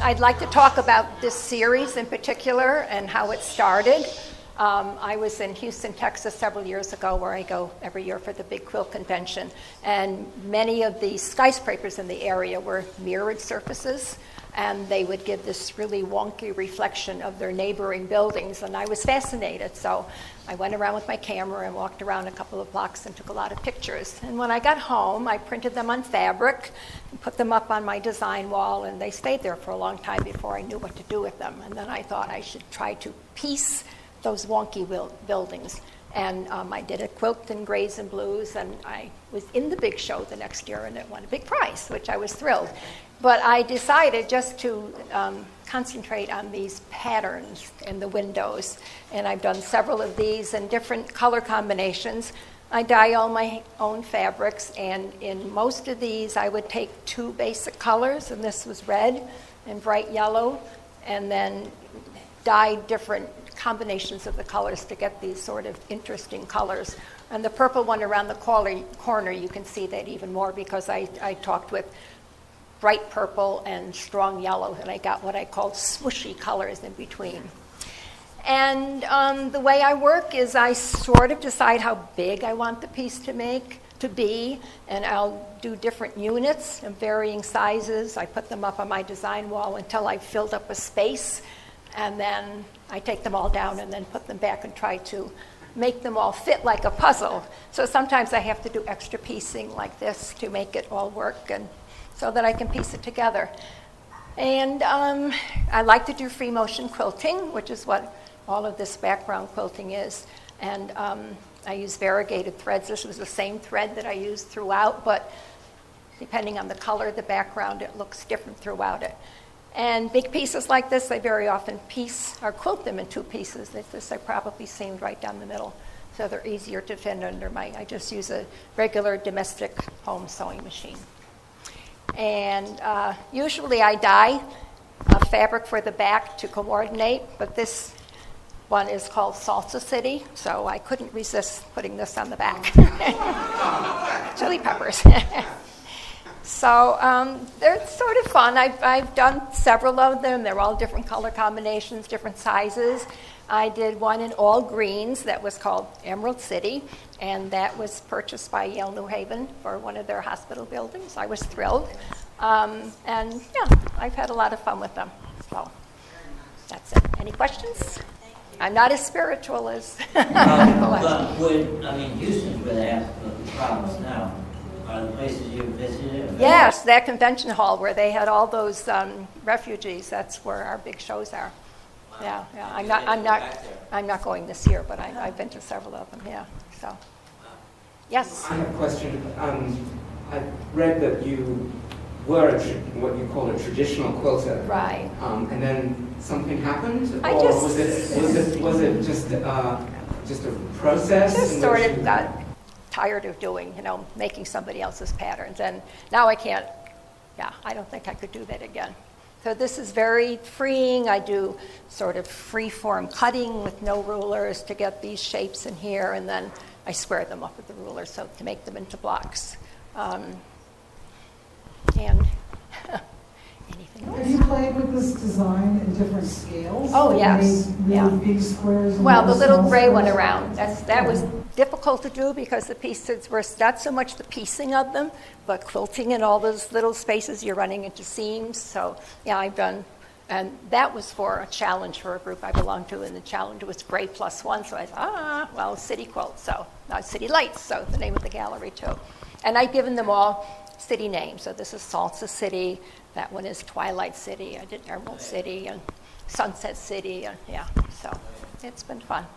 I'd like to talk about this series in particular and how it started. I was in Houston, Texas several years ago, where I go every year for the big quilt convention, and many of the skyscrapers in the area were mirrored surfaces, and they would give this really wonky reflection of their neighboring buildings, and I was fascinated. So I went around with my camera and walked around a couple of blocks and took a lot of pictures. And when I got home, I printed them on fabric and put them up on my design wall, and they stayed there for a long time before I knew what to do with them. And then I thought I should try to piece those wonky buildings. And I did a quilt in grays and blues, and I was in the big show the next year, and it won a big prize, which I was thrilled. But I decided just to concentrate on these patterns in the windows, and I've done several of these in different color combinations. I dye all my own fabrics, and in most of these I would take two basic colors, and this was red and bright yellow, and then dye different combinations of the colors to get these sort of interesting colors. And the purple one around the corner, you can see that even more because I talked with bright purple and strong yellow, and I got what I call swooshy colors in between. And the way I work is I sort of decide how big I want the piece to be, and I'll do different units of varying sizes. I put them up on my design wall until I've filled up a space, and then I take them all down and then put them back and try to make them all fit like a puzzle. So sometimes I have to do extra piecing like this to make it all work, and so that I can piece it together. And I like to do free motion quilting, which is what all of this background quilting is. And I use variegated threads. This was the same thread that I used throughout, but depending on the color of the background, it looks different throughout it. And big pieces like this, I very often piece or quilt them in two pieces. This I probably seamed right down the middle, so they're easier to fit under I just use a regular domestic home sewing machine. And usually I dye a fabric for the back to coordinate, but this one is called Salsa City, so I couldn't resist putting this on the back. Chili peppers. So they're sort of fun. I've done several of them. They're all different color combinations, different sizes. I did one in all greens that was called Emerald City, and that was purchased by Yale New Haven for one of their hospital buildings. I was thrilled. And yeah, I've had a lot of fun with them. So that's it. Any questions? I'm not as spiritual as but Houston's where they have the problems now. Are the places you visited? Yes, that convention hall where they had all those refugees. That's where our big shows are. Wow. Yeah. I'm not going this year, but I've been to several of them. Yeah. So, yes. I have a question. I read that you were what you call a traditional quilter. Right. And then something happened, was it just a process? Just sort of got tired of doing, making somebody else's patterns, and now I can't. Yeah, I don't think I could do that again. So this is very freeing. I do sort of free-form cutting with no rulers to get these shapes in here, and then I square them up with the ruler so to make them into blocks. And anything else? Have you played with this design in different scales? Oh, yes. Really big squares? Well, the little gray one around, that was difficult to do because the pieces were not so much the piecing of them, but quilting in all those little spaces you're running into seams. So, yeah, I've done, and that was for a challenge for a group I belonged to, and the challenge was gray +1. So I thought, City Quilt, so not City Lights, so the name of the gallery too. And I've given them all city names. So this is Salsa City. That one is Twilight City. I did Emerald City and Sunset City. And yeah, so it's been fun.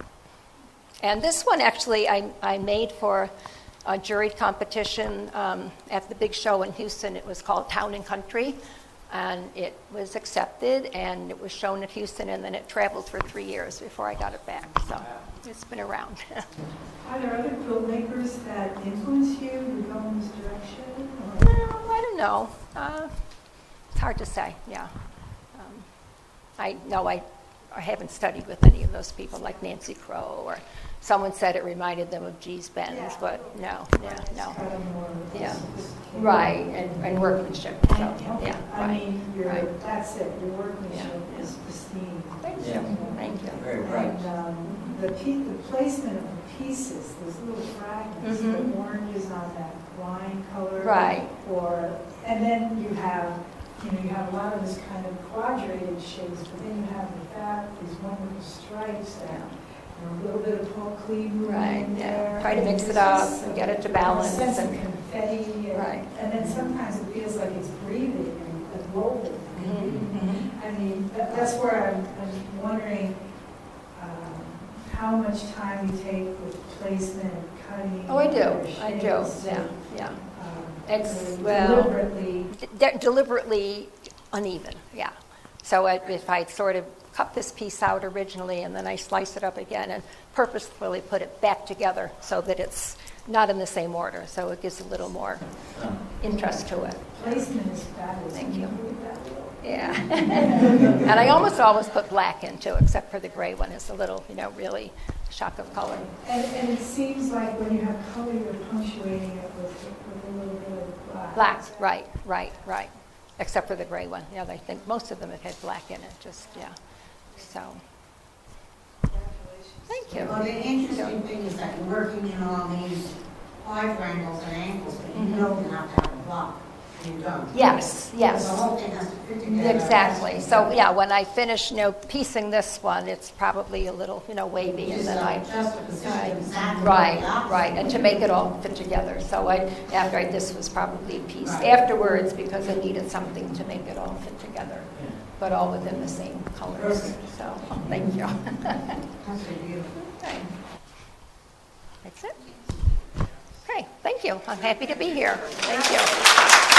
And this one actually I made for a juried competition at the big show in Houston. It was called Town and Country. And it was accepted, and it was shown at Houston, and then it traveled for 3 years before I got it back. So it's been around. Are there other quilt makers that influence you to go in this direction? No, I don't know. It's hard to say, yeah. I I haven't studied with any of those people, like Nancy Crow, or someone said it reminded them of G's Benz, but no. Kind of more Yeah. sophisticated. Right, and workmanship, so, yeah, I right. mean, right. that's it, your workmanship is pristine. Thank Yeah. you, thank you. Very bright. And the placement of the pieces, those little fragments, Mhm. the oranges on that wine color. Right. And then you have a lot of this kind of quadrated shapes, but then you have these wonderful stripes and a little bit of Paul Klee Right, in yeah. there. Try to And mix it's it up just and a- get it to balance A sense of and- confetti. Right. And then sometimes it feels like it's breathing and rolling. Mhm. I mean, that's where I'm wondering how much time you take with placement and cutting. Oh, I do, your I do, shapes, yeah. really Well- deliberately. Deliberately uneven, yeah. So if I sort of cut this piece out originally and then I slice it up again and purposefully put it back together so that it's not in the same order, so it gives a little more interest to it. Placement is fabulous. Thank you. Look at that little- Yeah. And I almost always put black into, except for the gray one. It's a little, really shock of color. And it seems like when you have color, you're punctuating it with a little bit of black. Black, right. Except for the gray one. Yeah, I think most of them have had black in it, just, yeah. So, thank you. Well, the interesting thing is that you're working in all these quadrangles and angles, but you don't have to have a block. You don't. Yes, yes. The whole thing has to fit together. Exactly. So, yeah, when I finish, piecing this one, it's probably a little, wavy, and then I... Juxtaposition exactly. Right, and to make it all fit together. So this was probably a piece afterwards because I needed something to make it all fit together, but all within the same colors. Perfect. So, thank you. Absolutely beautiful. Okay. That's it. Okay, thank you. I'm happy to be here. Thank you.